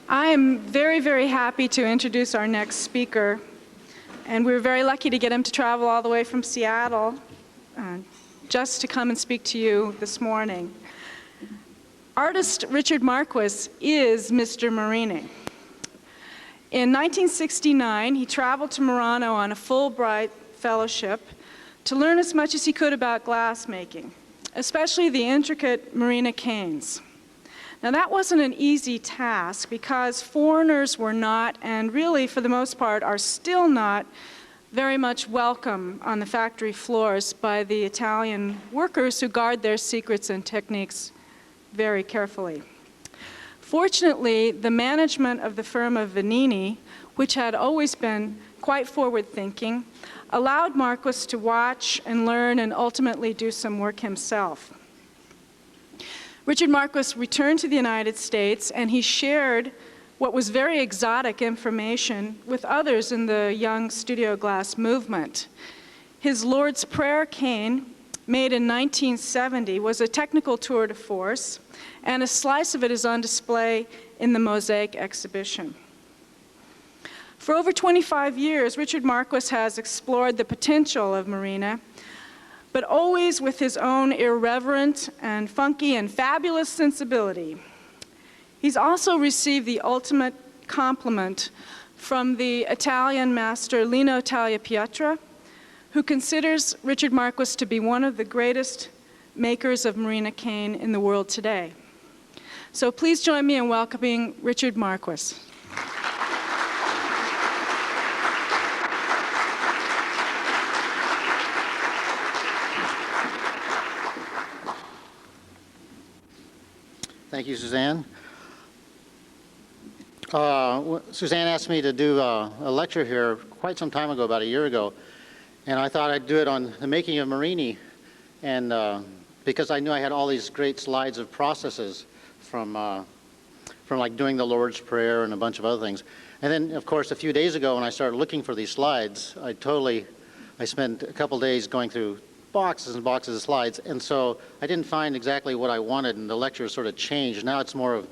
I am very, very happy to introduce our next speaker, and we're very lucky to get him to travel all the way from Seattle just to come and speak to you this morning. Artist Richard Marquis is Mr. Murrini. In 1969, he traveled to Murrino on a Fulbright fellowship to learn as much as he could about glassmaking, especially the intricate Murrini canes. Now that wasn't an easy task because foreigners were not, and really for the most part are still not, very much welcome on the factory floors by the Italian workers who guard their secrets and techniques very carefully. Fortunately, the management of the firm of Venini, which had always been quite forward-thinking, allowed Marquis to watch and learn and ultimately do some work himself. Richard Marquis returned to the United States and he shared what was very exotic information with others in the young studio glass movement. His Lord's Prayer cane, made in 1970, was a technical tour de force, and a slice of it is on display in the Mosaic exhibition. For over 25 years, Richard Marquis has explored the potential of Murrini, but always with his own irreverent and funky and fabulous sensibility. He's also received the ultimate compliment from the Italian master Lino Tagliapietra, who considers Richard Marquis to be one of the greatest makers of Murrini cane in the world today. So please join me in welcoming Richard Marquis. Thank you, Suzanne. Suzanne asked me to do a lecture here quite some time ago, about a year ago, and I thought I'd do it on the making of Murrini, and because I knew I had all these great slides of processes from like doing the Lord's Prayer and a bunch of other things. And then, of course, a few days ago when I started looking for these slides, I spent a couple days going through boxes and boxes of slides, and so I didn't find exactly what I wanted, and the lecture sort of changed. Now it's more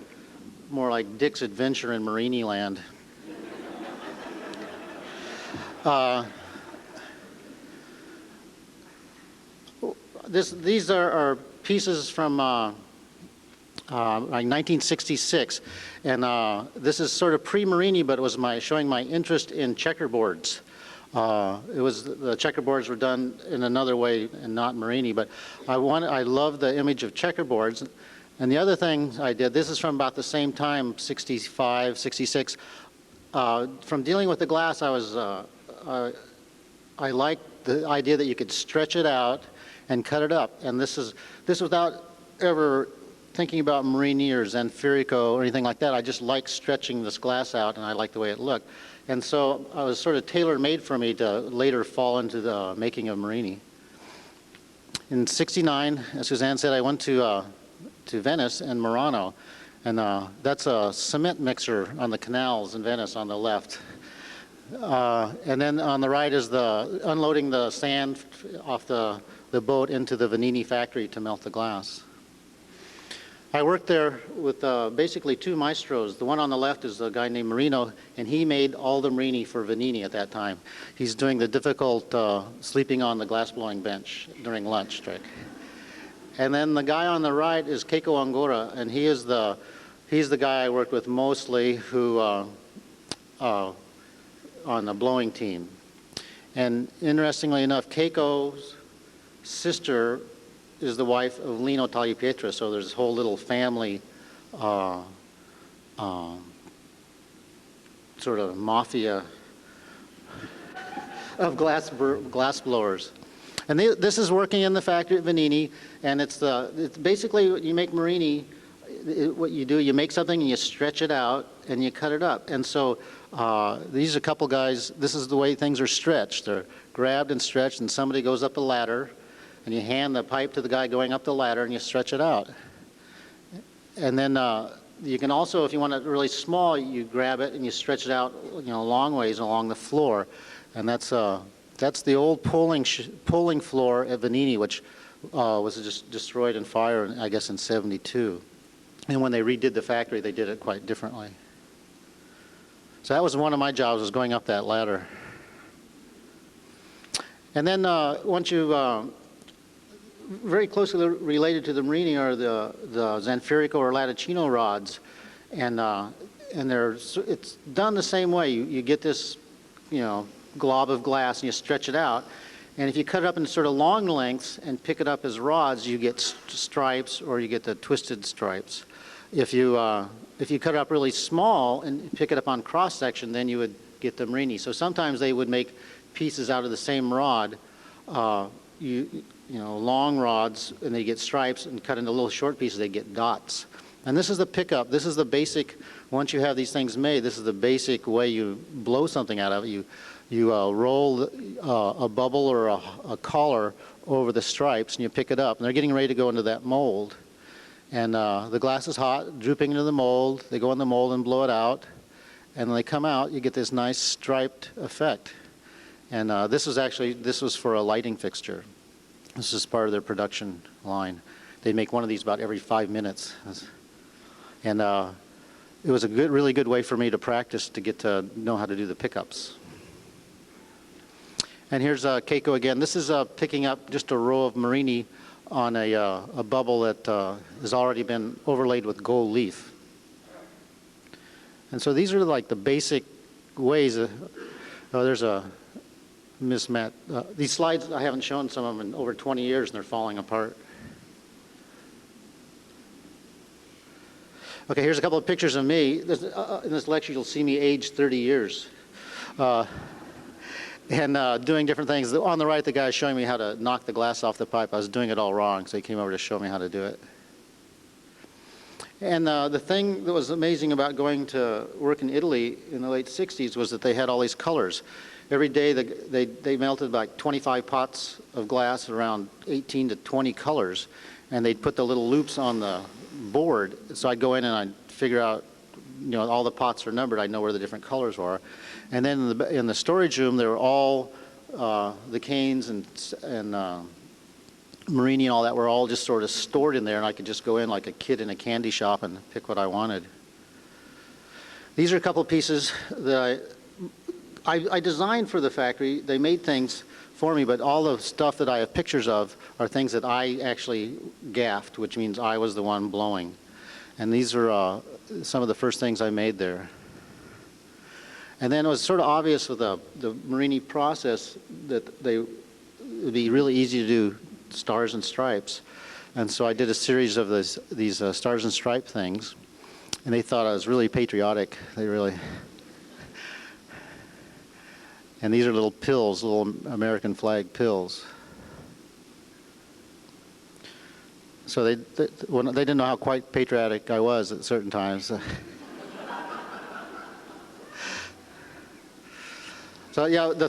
like Dick's Adventure in Murrini Land. These are pieces from like 1966, and this is sort of pre-Murrini, but it was showing my interest in checkerboards. The checkerboards were done in another way and not Murrini, but I love the image of checkerboards. And the other thing I did, this is from about the same time, 65, 66. From dealing with the glass, I liked the idea that you could stretch it out and cut it up. And this without ever thinking about Murrini or Zanfirico or anything like that. I just like stretching this glass out, and I like the way it looked. And so it was sort of tailor-made for me to later fall into the making of Murrini. In '69, as Suzanne said, I went to Venice and Murano, and that's a cement mixer on the canals in Venice on the left. And then on the right is unloading the sand off the boat into the Venini factory to melt the glass. I worked there with basically two maestros. The one on the left is a guy named Marino, and he made all the Murrini for Venini at that time. He's doing the difficult sleeping on the glass-blowing bench during lunch trick. And then the guy on the right is Keiko Angora, and he's the guy I worked with mostly who on the blowing team. And interestingly enough, Keiko's sister is the wife of Lino Tagliapietra, so there's this whole little family sort of mafia of glass blowers. And this is working in the factory at Venini, and it's basically you make Murrini. What you do, you make something and you stretch it out and you cut it up. And so these are a couple guys. This is the way things are stretched. They're grabbed and stretched, and somebody goes up a ladder, and you hand the pipe to the guy going up the ladder, and you stretch it out. And then you can also, if you want it really small, you grab it and you stretch it out, long ways along the floor, and that's the old polling floor at Venini, which was just destroyed in fire, I guess, in '72. And when they redid the factory, they did it quite differently. So that was one of my jobs, was going up that ladder. And then once you, very closely related to the Murrini are the Zanfirico or Latticino rods. And it's done the same way. You get this, glob of glass and you stretch it out. And if you cut it up in sort of long lengths and pick it up as rods, you get stripes or you get the twisted stripes. If you cut it up really small and pick it up on cross section, then you would get the Murrini. So sometimes they would make pieces out of the same rod, long rods, and they get stripes, and cut into little short pieces, they get dots. And this is the pickup. This is the basic. Once you have these things made, this is the basic way you blow something out of it. You roll a bubble or a collar over the stripes, and you pick it up. And they're getting ready to go into that mold. And the glass is hot, drooping into the mold. They go in the mold and blow it out. And when they come out, you get this nice striped effect. And this was for a lighting fixture. This is part of their production line. They make one of these about every 5 minutes. And it was a really good way for me to practice to get to know how to do the pickups. And here's Keiko again. This is picking up just a row of Murrini on a bubble that has already been overlaid with gold leaf. And so these are like the basic ways. There's a Miss Matt. These slides, I haven't shown some of them in over 20 years, and they're falling apart. Okay, here's a couple of pictures of me. In this lecture, you'll see me aged 30 years. And doing different things. On the right, the guy is showing me how to knock the glass off the pipe. I was doing it all wrong, so he came over to show me how to do it. And the thing that was amazing about going to work in Italy in the late 60s was that they had all these colors. Every day they melted like 25 pots of glass, around 18 to 20 colors, and they'd put the little loops on the board. So I'd go in and I'd figure out, all the pots are numbered. I'd know where the different colors were. And then in the storage room, there were all the canes and Murrini and all that were all just sort of stored in there, and I could just go in like a kid in a candy shop and pick what I wanted. These are a couple of pieces that I designed for the factory. They made things for me, but all the stuff that I have pictures of are things that I actually gaffed, which means I was the one blowing. And these are some of the first things I made there. And then it was sort of obvious with the Murrini process that it would be really easy to do stars and stripes. And so I did a series of these stars and stripe things. And they thought I was really patriotic. They really... And these are little pills, little American flag pills. So they didn't know how quite patriotic I was at certain times. So yeah, the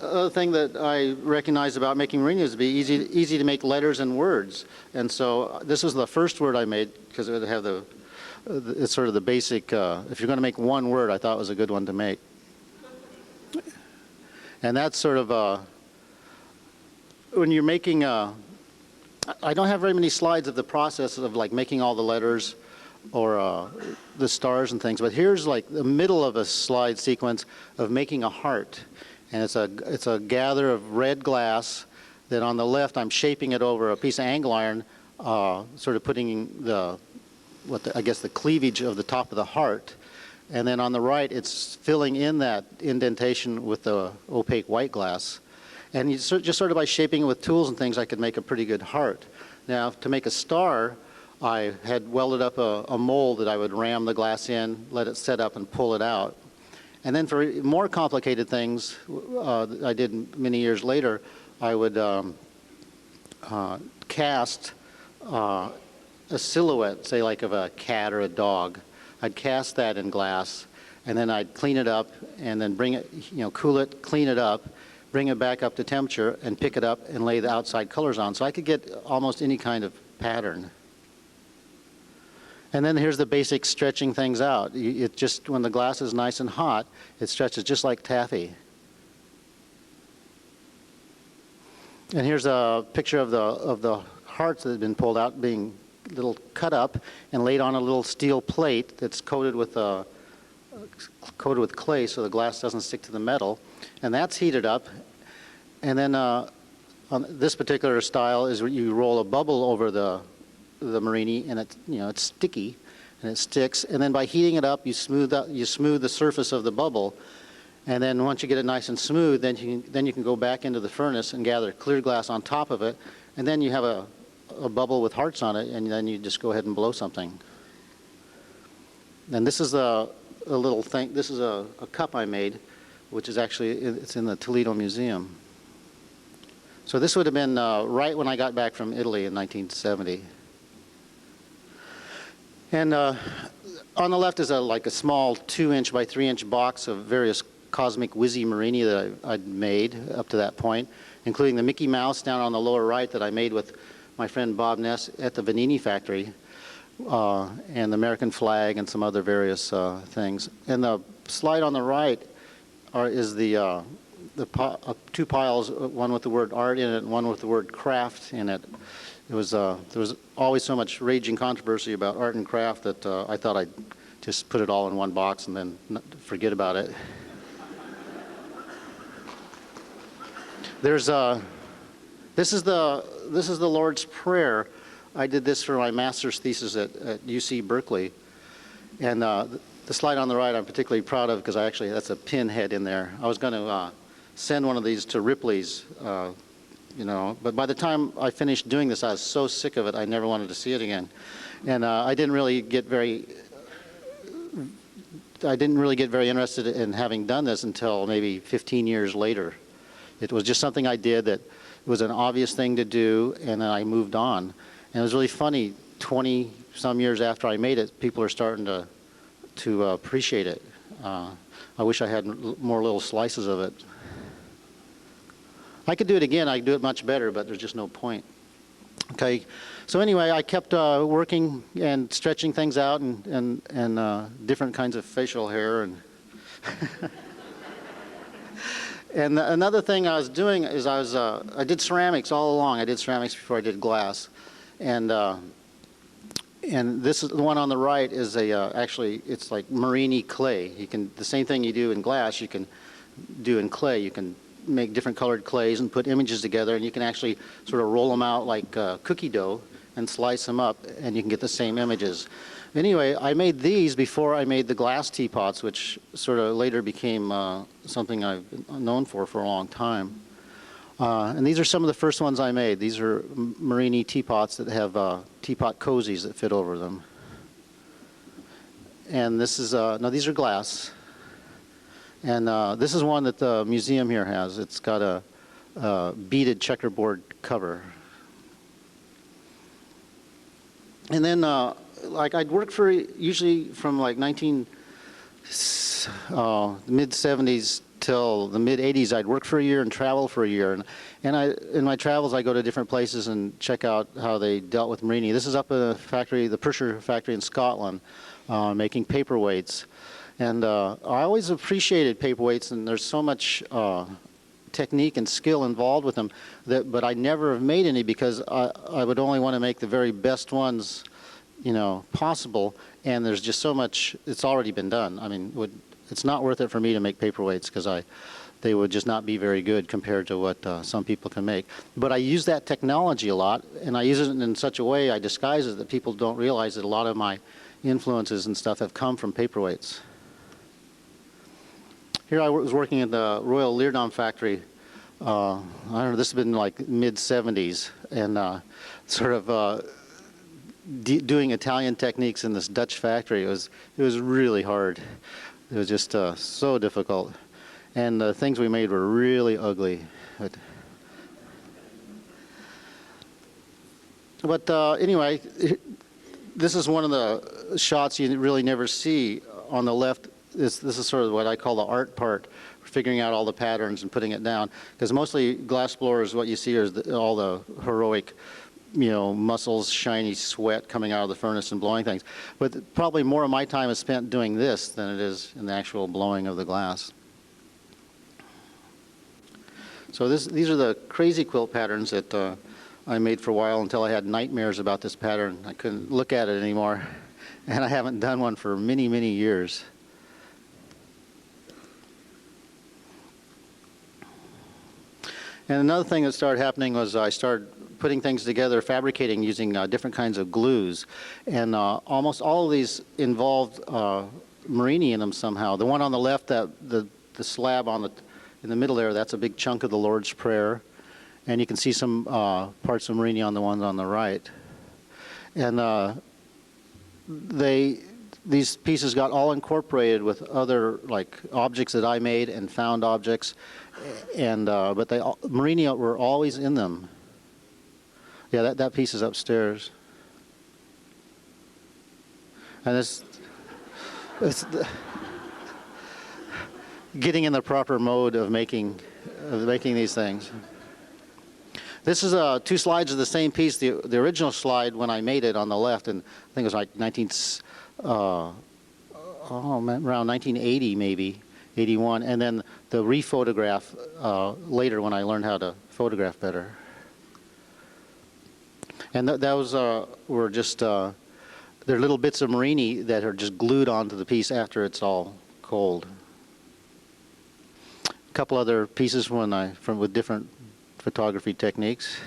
other thing that I recognized about making Murrini is to be easy to make letters and words. And so this was the first word I made because it would have it's sort of the basic, if you're going to make one word, I thought it was a good one to make. And that's sort of, when you're making, I don't have very many slides of the process of like making all the letters or the stars and things, but here's like the middle of a slide sequence of making a heart. And it's a gather of red glass that on the left I'm shaping it over a piece of angle iron, sort of putting I guess the cleavage of the top of the heart. And then on the right, it's filling in that indentation with the opaque white glass. And just sort of by shaping it with tools and things, I could make a pretty good heart. Now, to make a star, I had welded up a mold that I would ram the glass in, let it set up, and pull it out. And then for more complicated things, I did many years later, I would cast a silhouette, say like of a cat or a dog. I'd cast that in glass, and then I'd clean it up, and then bring it, cool it, clean it up, bring it back up to temperature, and pick it up and lay the outside colors on. So I could get almost any kind of pattern. And then here's the basic stretching things out. It just, when the glass is nice and hot, it stretches just like taffy. And here's a picture of the hearts that had been pulled out, being little cut up and laid on a little steel plate that's coated with coated with clay so the glass doesn't stick to the metal. And that's heated up. And then on this particular style is where you roll a bubble over the murrini, and it's sticky and it sticks. And then by heating it up, you smooth the surface of the bubble. And then once you get it nice and smooth, then you can go back into the furnace and gather clear glass on top of it. And then you have a bubble with hearts on it, and then you just go ahead and blow something. And this is a little thing. This is a cup I made, which is actually, it's in the Toledo Museum. So this would have been right when I got back from Italy in 1970. And on the left is like a small 2-inch by 3-inch box of various cosmic whizzy murrini that I'd made up to that point, including the Mickey Mouse down on the lower right that I made with my friend Bob Ness at the Venini factory, and the American flag and some other various things. And the slide on the right is the two piles, one with the word art in it and one with the word craft in it. There was always so much raging controversy about art and craft that I thought I'd just put it all in one box and then forget about it. This is the Lord's Prayer. I did this for my master's thesis at UC Berkeley, and the slide on the right I'm particularly proud of because that's a pin head in there. I was going to send one of these to Ripley's, but by the time I finished doing this, I was so sick of it I never wanted to see it again, and I didn't really get very interested in having done this until maybe 15 years later. It was just something I did that was an obvious thing to do, and then I moved on. And it was really funny, 20-some years after I made it, people are starting to appreciate it. I wish I had more little slices of it. I could do it again. I could do it much better, but there's just no point. Okay, so anyway, I kept working and stretching things out and different kinds of facial hair. And another thing I was doing is I did ceramics all along. I did ceramics before I did glass, and this is the one on the right is actually it's like murrini clay. The same thing you do in glass, you can do in clay. You can make different colored clays and put images together, and you can actually sort of roll them out like cookie dough and slice them up, and you can get the same images. Anyway, I made these before I made the glass teapots, which sort of later became something I've known for a long time. And these are some of the first ones I made. These are murrini teapots that have teapot cozies that fit over them. And this is, now these are glass. And this is one that the museum here has. It's got a beaded checkerboard cover. And then like I'd work for usually from like mid-70s till the mid-80s. I'd work for a year and travel for a year. And in my travels, I go to different places and check out how they dealt with murrini. This is up at a factory, the Pershore factory in Scotland, making paperweights. And I always appreciated paperweights, and there's so much technique and skill involved with them. But I never have made any because I would only want to make the very best ones, possible. And there's just so much, it's already been done. I mean, it's not worth it for me to make paperweights because they would just not be very good compared to what some people can make. But I use that technology a lot, and I use it in such a way, I disguise it that people don't realize that a lot of my influences and stuff have come from paperweights. Here I was working at the Royal Leerdam factory. I don't know, this has been like mid-70s, and sort of doing Italian techniques in this Dutch factory. It was really hard. It was just so difficult. And the things we made were really ugly. But anyway, this is one of the shots you really never see. On the left, this is sort of what I call the art part, figuring out all the patterns and putting it down. Because mostly glass blowers, what you see is all the heroic, muscles, shiny sweat coming out of the furnace and blowing things. But probably more of my time is spent doing this than it is in the actual blowing of the glass. So these are the crazy quilt patterns that I made for a while until I had nightmares about this pattern. I couldn't look at it anymore, and I haven't done one for many, many years. And another thing that started happening was I started putting things together, fabricating using different kinds of glues. And almost all of these involved murrini in them somehow. The one on the left, the slab in the middle there, that's a big chunk of the Lord's Prayer. And you can see some parts of murrini on the ones on the right. And these pieces got all incorporated with other like objects that I made and found objects, and but murrini were always in them. Yeah, that piece is upstairs, and it's getting in the proper mode of making these things. This is 2 slides of the same piece. The original slide when I made it on the left, and I think it was like around 1980 maybe, 81, and then the rephotograph later when I learned how to photograph better. And those were just they're little bits of murrini that are just glued onto the piece after it's all cold. A couple other pieces with different photography techniques.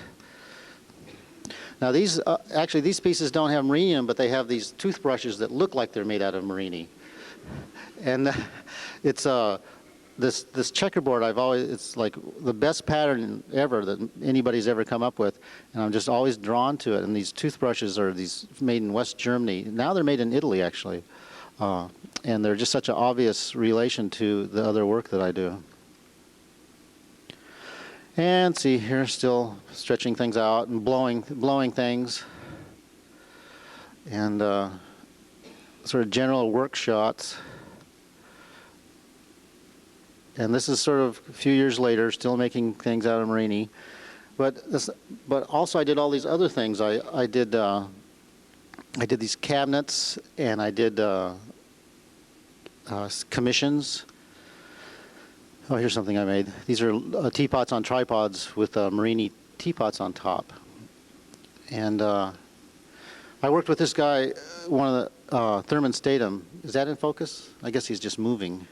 Now these actually these pieces don't have murrini in them, but they have these toothbrushes that look like they're made out of murrini. And it's this checkerboard it's like the best pattern ever that anybody's ever come up with, and I'm just always drawn to it. And these toothbrushes are these made in West Germany. Now they're made in Italy actually, and they're just such an obvious relation to the other work that I do. And see here, still stretching things out and blowing things, and sort of general work shots. And this is sort of a few years later, still making things out of murrini. But also I did all these other things. I did these cabinets, and I did commissions. Oh, here's something I made. These are teapots on tripods with murrini teapots on top. And I worked with this guy, one of the Therman Statom. Is that in focus? I guess he's just moving.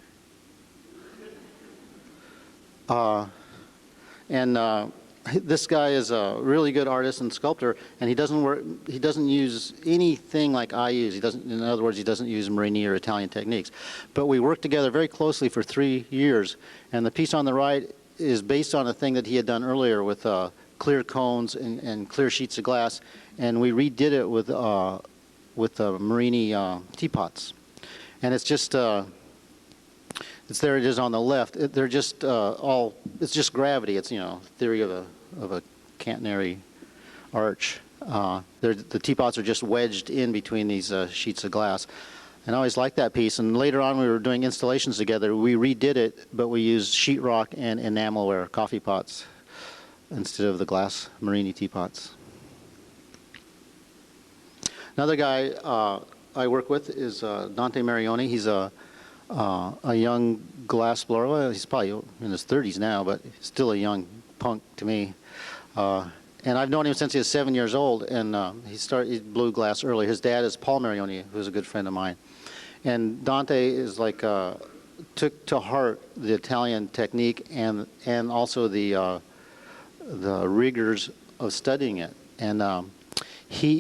This guy is a really good artist and sculptor, and he doesn't use anything like I use. In other words, he doesn't use murrini or Italian techniques. But we worked together very closely for 3 years, and the piece on the right is based on a thing that he had done earlier with clear cones and clear sheets of glass, and we redid it with murrini teapots. And it's just there it is on the left. They're just it's just gravity. It's, theory of a catenary arch. The teapots are just wedged in between these sheets of glass. And I always liked that piece. And later on, we were doing installations together. We redid it, but we used sheetrock and enamelware coffee pots instead of the glass murrini teapots. Another guy I work with is Dante Marioni. He's a young glass blower. Well, he's probably in his 30s now, but still a young punk to me. And I've known him since he was 7 years old, and he blew glass early. His dad is Paul Marioni, who's a good friend of mine. And Dante is like took to heart the Italian technique and also the rigors of studying it. And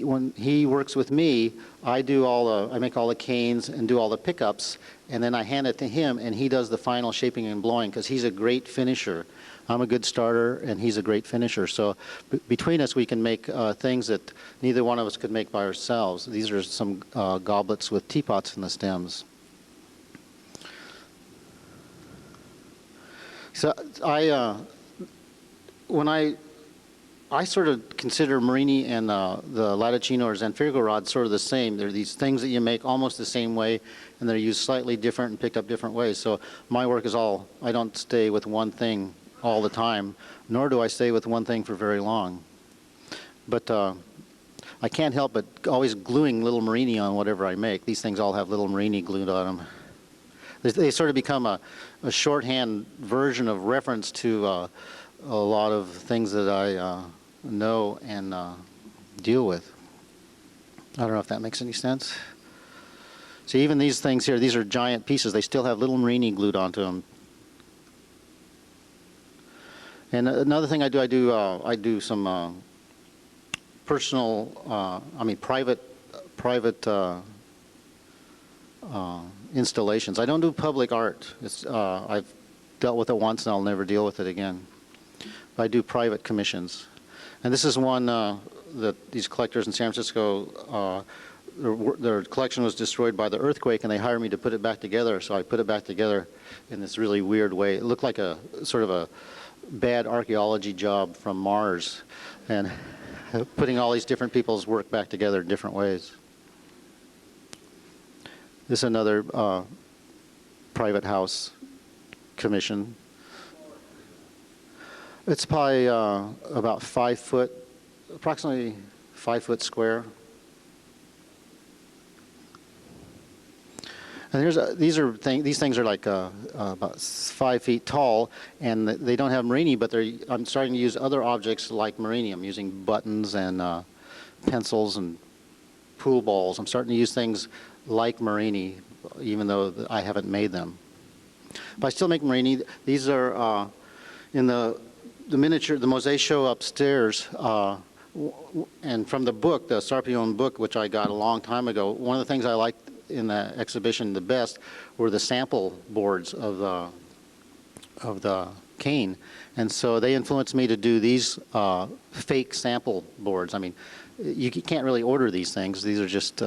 when he works with me, I make all the canes and do all the pickups, and then I hand it to him, and he does the final shaping and blowing because he's a great finisher. I'm a good starter, and he's a great finisher. So between us, we can make things that neither one of us could make by ourselves. These are some goblets with teapots in the stems. So I sort of consider murrini and the latticino or Zanfirgo rod sort of the same. They're these things that you make almost the same way, and they're used slightly different and picked up different ways. So my work is I don't stay with one thing all the time, nor do I stay with one thing for very long. But I can't help but always gluing little murrini on whatever I make. These things all have little murrini glued on them. They sort of become a shorthand version of reference to a lot of things that I know and deal with. I don't know if that makes any sense. So even these things here, these are giant pieces. They still have little murrini glued onto them. And another thing I do some personal, private installations. I don't do public art. I've dealt with it once and I'll never deal with it again. But I do private commissions. And this is one that these collectors in San Francisco, their collection was destroyed by the earthquake and they hired me to put it back together. So I put it back together in this really weird way. It looked like a sort of a bad archaeology job from Mars, and putting all these different people's work back together in different ways. This is another private house commission. It's probably about 5 foot, approximately 5 foot square. And these things are like about 5 feet tall, and they don't have murrini, but I'm starting to use other objects like murrini. I'm using buttons and pencils and pool balls. I'm starting to use things like murrini, even though I haven't made them. But I still make murrini. These are in the miniature, the mosaic show upstairs, and from the book, the Sarpione book, which I got a long time ago, one of the things I liked in the exhibition the best were the sample boards of the cane, and so they influenced me to do these fake sample boards. I mean, you can't really order these things. These are just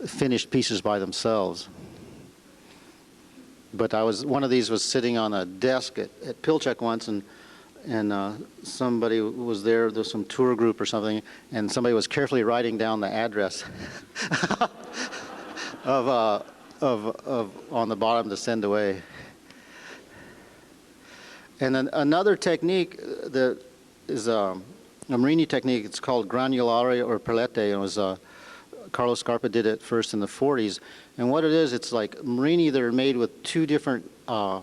finished pieces by themselves. But one of these was sitting on a desk at Pilchuck once, and somebody was there. There was some tour group or something, and somebody was carefully writing down the address of on the bottom to send away. And then another technique that is a murrini technique. It's called granulare or perlette. It was Marquiscarpa did it first in the 40s. And what it is, it's like murrini that are made with two different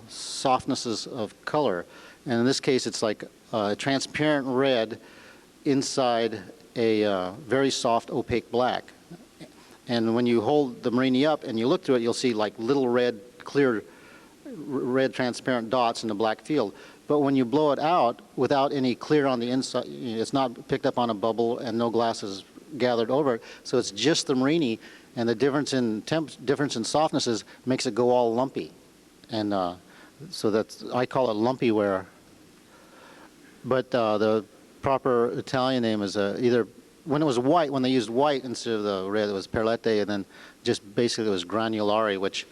softnesses of color. And in this case, it's like a transparent red inside a very soft opaque black. And when you hold the murrini up and you look through it, you'll see like little red, clear, red transparent dots in the black field. But when you blow it out without any clear on the inside, it's not picked up on a bubble and no glass is gathered over it. So it's just the murrini, and the difference in softnesses makes it go all lumpy. And so I call it lumpy ware. But the proper Italian name is either, when it was white, when they used white instead of the red, it was perlette, and then just basically it was granulare, which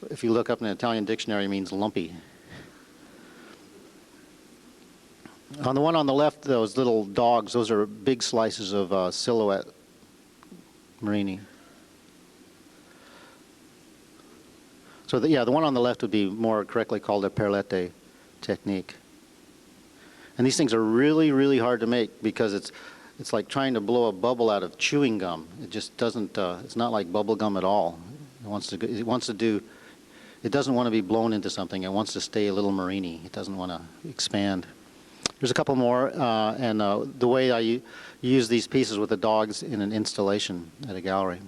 if you look up in an Italian dictionary means lumpy. On the one on the left, those little dogs, those are big slices of silhouette murrini. So the one on the left would be more correctly called a perlette technique. And these things are really, really hard to make because it's like trying to blow a bubble out of chewing gum. It just doesn't, it's not like bubble gum at all. It doesn't want to be blown into something. It wants to stay a little murrini. It doesn't want to expand. There's a couple more, and the way I use these pieces with the dogs in an installation at a gallery.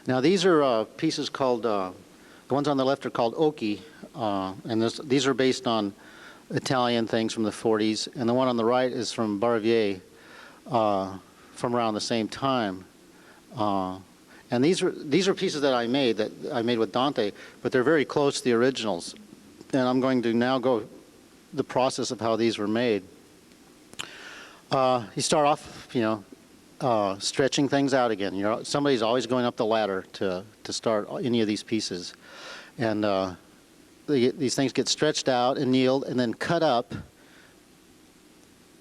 Now these are pieces called, the ones on the left are called occhi, and these are based on Italian things from the 40s, and the one on the right is from Baravier from around the same time. And these are pieces that I made with Dante, but they're very close to the originals. And I'm going to now go the process of how these were made. You start off, stretching things out again. Somebody's always going up the ladder to start any of these pieces, and these things get stretched out and annealed and then cut up,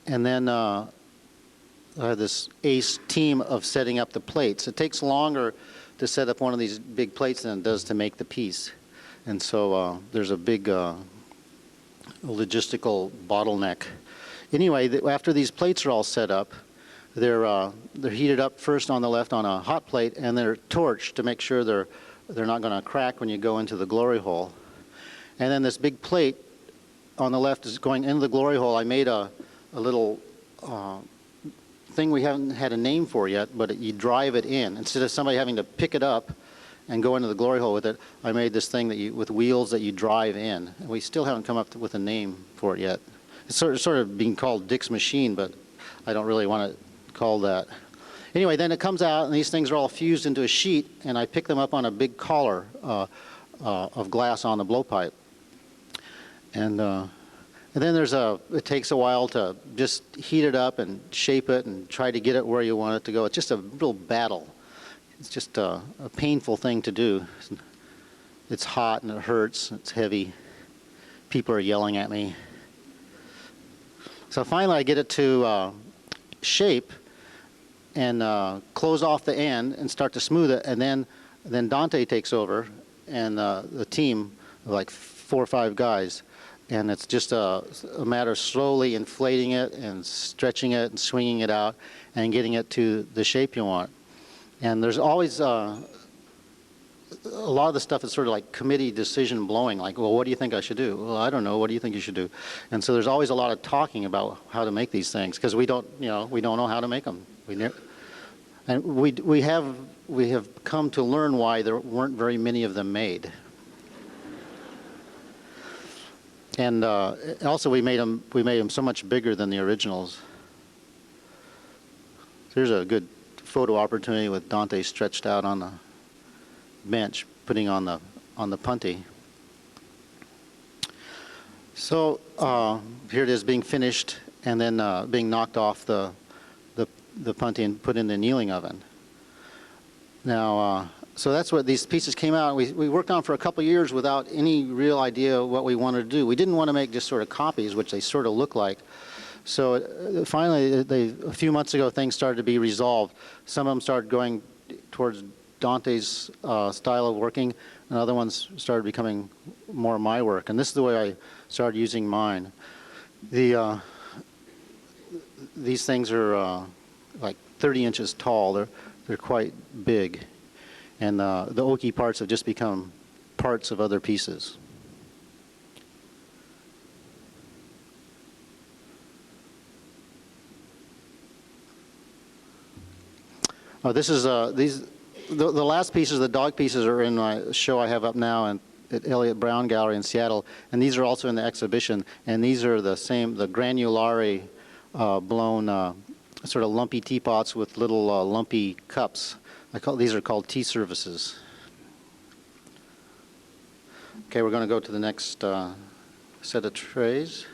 and then I have this ace team of setting up the plates. It takes longer to set up one of these big plates than it does to make the piece, and so there's a big logistical bottleneck. Anyway, after these plates are all set up, they're heated up first on the left on a hot plate, and they're torched to make sure they're not going to crack when you go into the glory hole. And then this big plate on the left is going into the glory hole. I made a little thing we haven't had a name for yet, but you drive it in. Instead of somebody having to pick it up and go into the glory hole with it, I made this thing that with wheels that you drive in. And we still haven't come up with a name for it yet. It's sort of being called Dick's Machine, but I don't really want it called that. Anyway, then it comes out, and these things are all fused into a sheet, and I pick them up on a big collar of glass on the blowpipe. And then it takes a while to just heat it up and shape it and try to get it where you want it to go. It's just a real battle. It's just a painful thing to do. It's hot and it hurts. It's heavy. People are yelling at me. So finally I get it to shape and close off the end and start to smooth it. And then Dante takes over and the team of like 4 or 5 guys. And it's just a matter of slowly inflating it and stretching it and swinging it out and getting it to the shape you want. And there's always a lot of the stuff is sort of like committee decision blowing, like, well, what do you think I should do? Well, I don't know. What do you think you should do? And so there's always a lot of talking about how to make these things because we don't know how to make them. And we have come to learn why there weren't very many of them made. And also we made them so much bigger than the originals. Here's a good photo opportunity with Dante stretched out on the bench, putting on the punty. So here it is being finished and then being knocked off the punty and put in the annealing oven. Now, so that's what these pieces came out. We worked on for a couple of years without any real idea what we wanted to do. We didn't want to make just sort of copies, which they sort of look like. So finally, a few months ago, things started to be resolved. Some of them started going towards Dante's style of working, and other ones started becoming more my work. And this is the way I started using mine. These things are like 30 inches tall. They're quite big. And the oaky parts have just become parts of other pieces. Oh, this is the last pieces, the dog pieces, are in my show I have up now at Elliott Brown Gallery in Seattle, and these are also in the exhibition. And these are the same, the granulare blown sort of lumpy teapots with little lumpy cups. These are called tea services. Okay, we're going to go to the next set of trays.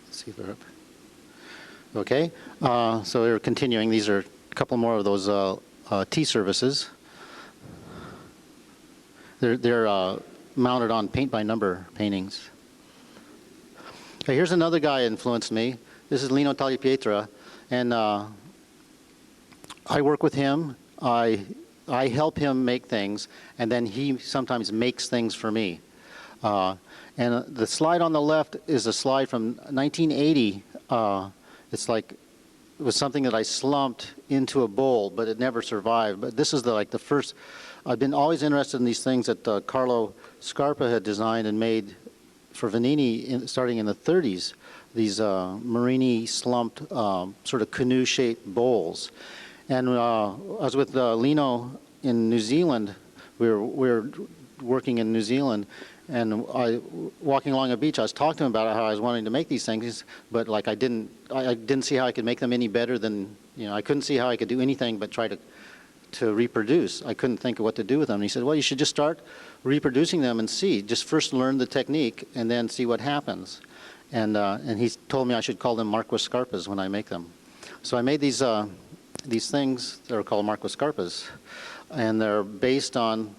Let's see if they're up. Okay, so we're continuing. These are a couple more of those tea services. They're mounted on paint-by-number paintings. Okay, here's another guy who influenced me. This is Lino Tagliapietra, and I work with him. I help him make things, and then he sometimes makes things for me. And the slide on the left is a slide from 1980. It's like it was something that I slumped into a bowl, but it never survived. But this is the first. I've been always interested in these things that Carlo Scarpa had designed and made for Venini starting in the 30s. These Murrini slumped sort of canoe-shaped bowls. And I was with Lino in New Zealand. We were working in New Zealand, and walking along a beach, I was talking to him about how I was wanting to make these things, but like I didn't see how I could make them any better than, I couldn't see how I could do anything but try to reproduce. I couldn't think of what to do with them. And he said, well, you should just start reproducing them and see. Just first learn the technique and then see what happens. And he told me I should call them Marquiscarpas when I make them. So I made these things that are called Marquiscarpas, and they're based on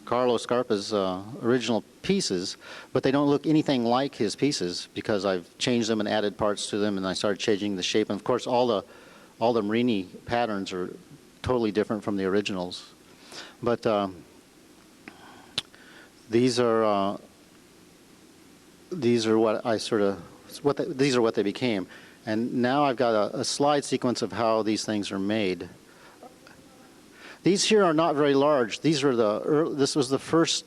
Carlo Scarpa's original pieces, but they don't look anything like his pieces because I've changed them and added parts to them, and I started changing the shape. And of course, all the Murrini patterns are totally different from the originals. But these are what I these are what they became. And now I've got a slide sequence of how these things are made. These here are not very large. These are this was the first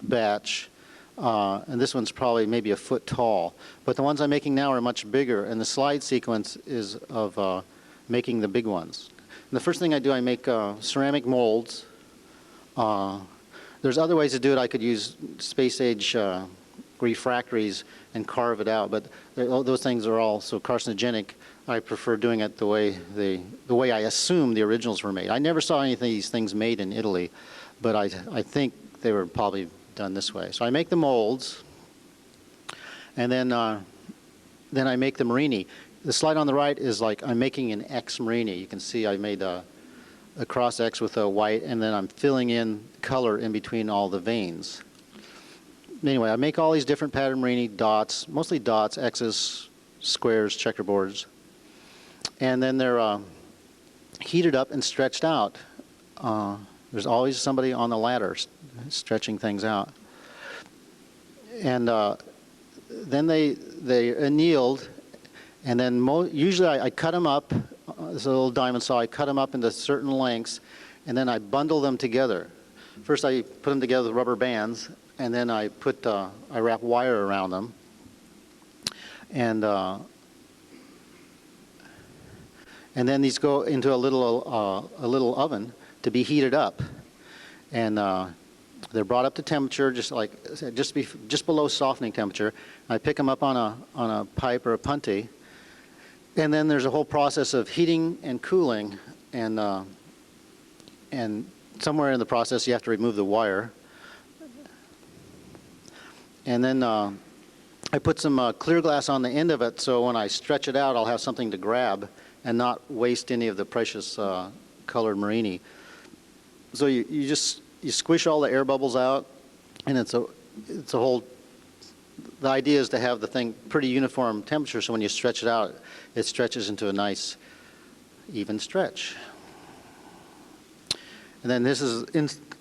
batch, and this one's probably maybe a foot tall. But the ones I'm making now are much bigger, and the slide sequence is of making the big ones. And the first thing I do, I make ceramic molds. There's other ways to do it. I could use space-age refractories and carve it out, but those things are all so carcinogenic. I prefer doing it the way I assume the originals were made. I never saw any of these things made in Italy, but I think they were probably done this way. So I make the molds, and then I make the murrini. The slide on the right is like I'm making an X murrini. You can see I made a cross X with a white, and then I'm filling in color in between all the veins. Anyway, I make all these different pattern murrini, dots, mostly dots, X's, squares, checkerboards. And then they're heated up and stretched out. There's always somebody on the ladder stretching things out. And then they annealed, and then usually I cut them up. This is a little diamond saw. I cut them up into certain lengths, and then I bundle them together. First I put them together with rubber bands, and then I wrap wire around them. And then these go into a little oven to be heated up, and they're brought up to temperature, just below softening temperature. I pick them up on a pipe or a punty, and then there's a whole process of heating and cooling, and somewhere in the process you have to remove the wire, and then I put some clear glass on the end of it, so when I stretch it out, I'll have something to grab and not waste any of the precious colored murrini. So you squish all the air bubbles out, and it's a whole. The idea is to have the thing pretty uniform temperature, so when you stretch it out, it stretches into a nice, even stretch. And then this is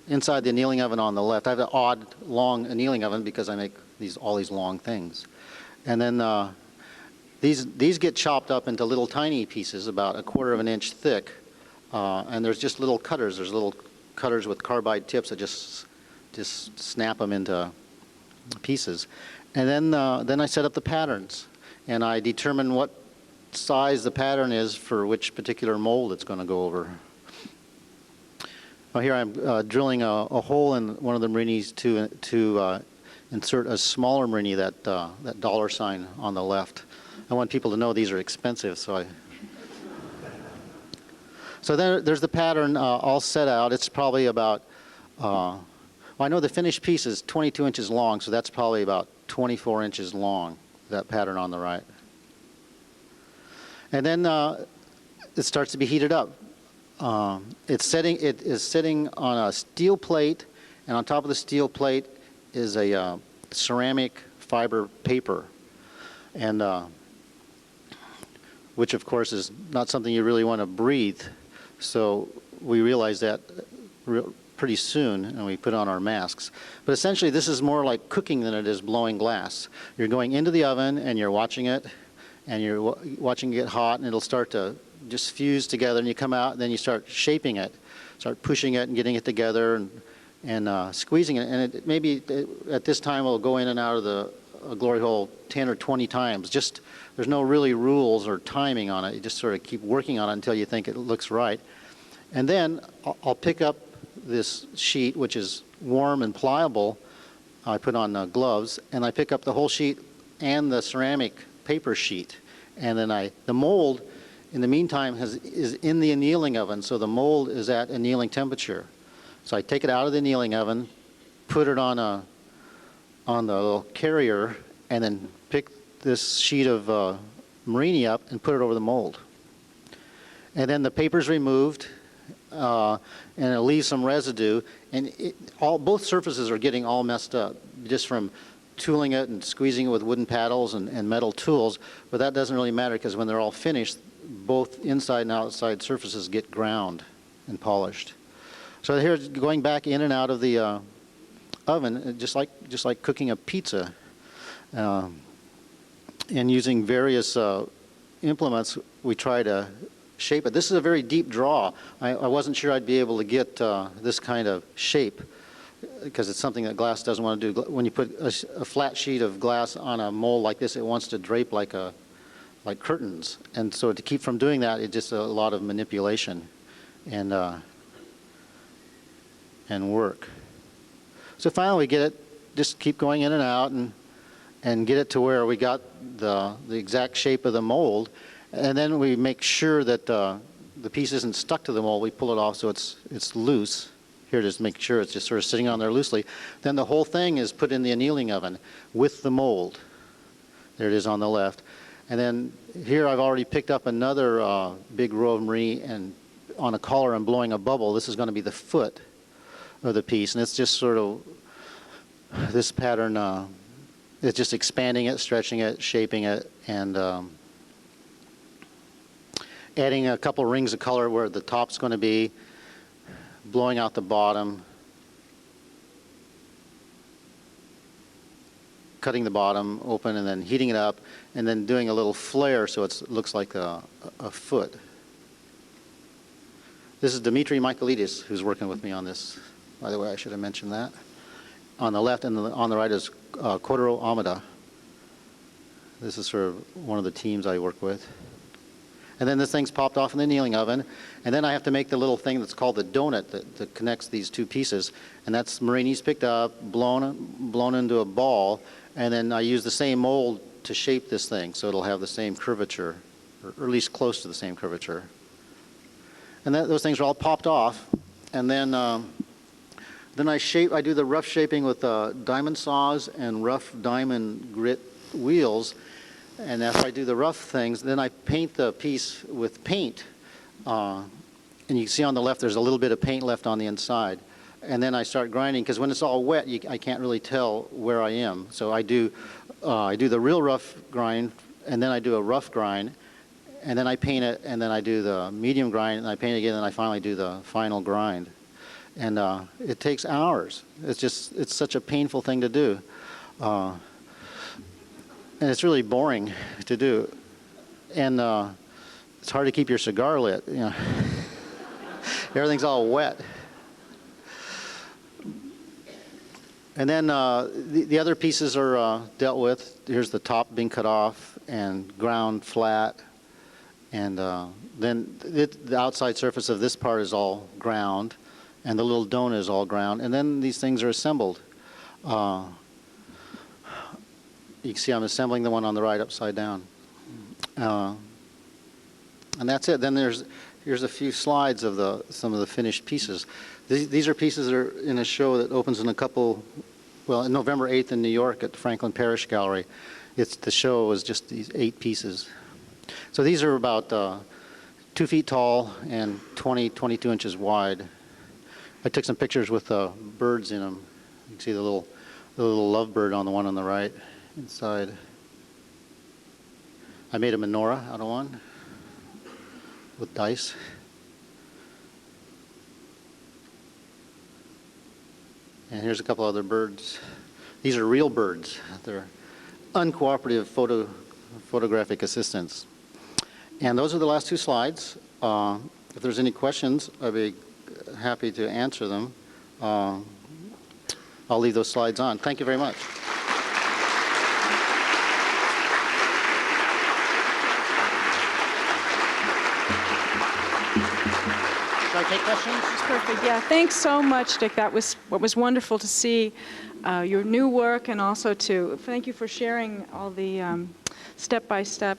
inside the annealing oven on the left. I have an odd, long annealing oven because I make all these long things. And then these get chopped up into little tiny pieces, about 1/4 of an inch thick. And there's just little cutters. There's little cutters with carbide tips that just snap them into pieces. And then I set up the patterns, and I determine what size the pattern is for which particular mold it's going to go over. Well, here I'm drilling a hole in one of the murrinis to insert a smaller murrini, that $sign on the left. I want people to know these are expensive, so there's the pattern all set out. It's probably about, well, I know the finished piece is 22 inches long, so that's probably about 24 inches long, that pattern on the right. And then it starts to be heated up. It is sitting on a steel plate, and on top of the steel plate is a ceramic fiber paper, and which of course is not something you really want to breathe. So we realized that pretty soon, and we put on our masks. But essentially, this is more like cooking than it is blowing glass. You're going into the oven, and you're watching it, and you're watching it get hot, and it'll start to just fuse together, and you come out, and then you start shaping it, start pushing it and getting it together, and squeezing it. And maybe at this time, it'll go in and out of the glory hole 10 or 20 times. There's no really rules or timing on it. You just sort of keep working on it until you think it looks right. And then I'll pick up this sheet, which is warm and pliable. I put on gloves, and I pick up the whole sheet and the ceramic paper sheet. And then the mold, in the meantime, is in the annealing oven, so the mold is at annealing temperature. So I take it out of the annealing oven, put it on the little carrier, and then pick this sheet of murrini up and put it over the mold. And then the paper's removed, and it leaves some residue, and both surfaces are getting all messed up just from tooling it and squeezing it with wooden paddles and metal tools. But that doesn't really matter, because when they're all finished, both inside and outside surfaces get ground and polished. So here's going back in and out of the oven, just like cooking a pizza, and using various implements, we try to shape it. This is a very deep draw. I wasn't sure I'd be able to get this kind of shape because it's something that glass doesn't want to do. When you put a flat sheet of glass on a mold like this, it wants to drape like curtains. And so to keep from doing that, it's just a lot of manipulation and work. So finally we get it, just keep going in and out and get it to where we got the exact shape of the mold. And then we make sure that the piece isn't stuck to the mold. We pull it off so it's loose. Here, just make sure it's just sort of sitting on there loosely. Then the whole thing is put in the annealing oven with the mold. There it is on the left. And then here I've already picked up another big row of Murrini, and on a collar I'm blowing a bubble. This is going to be the foot of the piece, and it's just sort of this pattern. It's just expanding it, stretching it, shaping it, and adding a couple rings of color where the top's going to be, blowing out the bottom, cutting the bottom open, and then heating it up, and then doing a little flare so it looks like a foot. This is Dimitri Michaelidis, who's working with me on this. By the way, I should have mentioned that. On the left and on the right is Kodoro Amada. This is sort of one of the teams I work with. And then this thing's popped off in the annealing oven. And then I have to make the little thing that's called the donut that connects these two pieces. And that's Murrini's picked up, blown into a ball. And then I use the same mold to shape this thing so it'll have the same curvature, or at least close to the same curvature. And those things are all popped off. And then I do the rough shaping with diamond saws and rough diamond grit wheels. And after I do the rough things, then I paint the piece with paint. And you can see on the left there's a little bit of paint left on the inside. And then I start grinding, because when it's all wet, I can't really tell where I am. So I do the real rough grind, and then I do a rough grind, and then I paint it, and then I do the medium grind, and I paint it again, and I finally do the final grind. And it takes hours. It's such a painful thing to do. And it's really boring to do. And it's hard to keep your cigar lit. You know. Everything's all wet. And then the other pieces are dealt with. Here's the top being cut off and ground flat. And then the outside surface of this part is all ground. And the little donut is all ground. And then these things are assembled. You can see I'm assembling the one on the right upside down. And that's it. Then here's a few slides of some of the finished pieces. These are pieces that are in a show that opens in in November 8th in New York at the Franklin Parish Gallery. The show is just these 8 pieces. So these are about 2 feet tall and 22 inches wide. I took some pictures with birds in them. You can see the little lovebird on the one on the right inside. I made a menorah out of one with dice. And here's a couple other birds. These are real birds. They're uncooperative photographic assistants. And those are the last 2 slides. If there's any questions, I'd be happy to answer them. I'll leave those slides on. Thank you very much. Should I take questions? That's perfect. Yeah, thanks so much, Dick. That was what was wonderful to see your new work, and also thank you for sharing all the step-by-step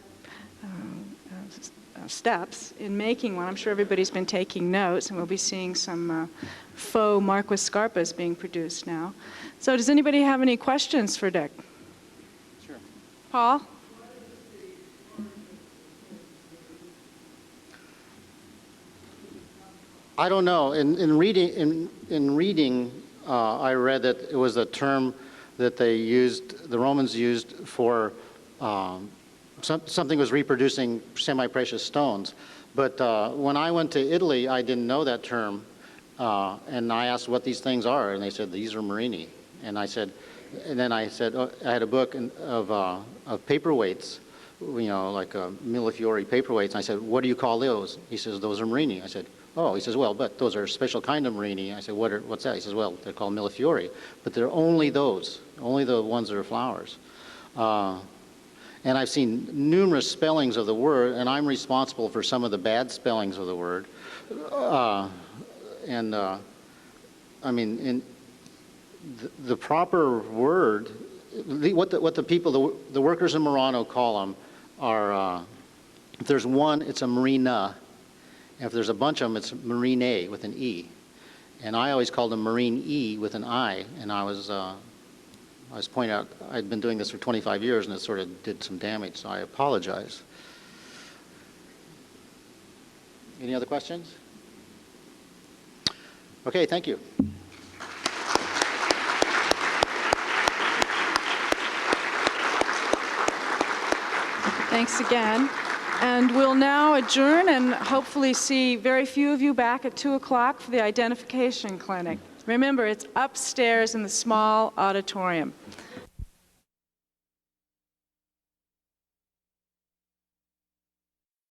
steps in making one. I'm sure everybody's been taking notes, and we'll be seeing some faux Marquiscarpas being produced now. So does anybody have any questions for Dick? Sure. Paul? I don't know. In reading, I read that it was a term that the Romans used for something was reproducing semi-precious stones. But when I went to Italy, I didn't know that term. And I asked what these things are, and they said, these are murrini. And then I said, oh, I had a book of paperweights, like Millefiori paperweights. And I said, what do you call those? He says, those are murrini. I said, Oh, he says, well, but those are a special kind of murrini. I said, what's that? He says, well, they're called millefiori, but they're only those, only the ones that are flowers. And I've seen numerous spellings of the word, and I'm responsible for some of the bad spellings of the word. I mean, the proper word, what the people, the workers in Murano call them are, if there's one, it's a murrina. If there's a bunch of them, it's murrini with an E. And I always called them murrini with an I, and I was pointing out, I'd been doing this for 25 years, and it sort of did some damage, so I apologize. Any other questions? Okay, thank you. Thanks again. And we'll now adjourn and hopefully see very few of you back at 2 o'clock for the identification clinic. Remember, it's upstairs in the small auditorium.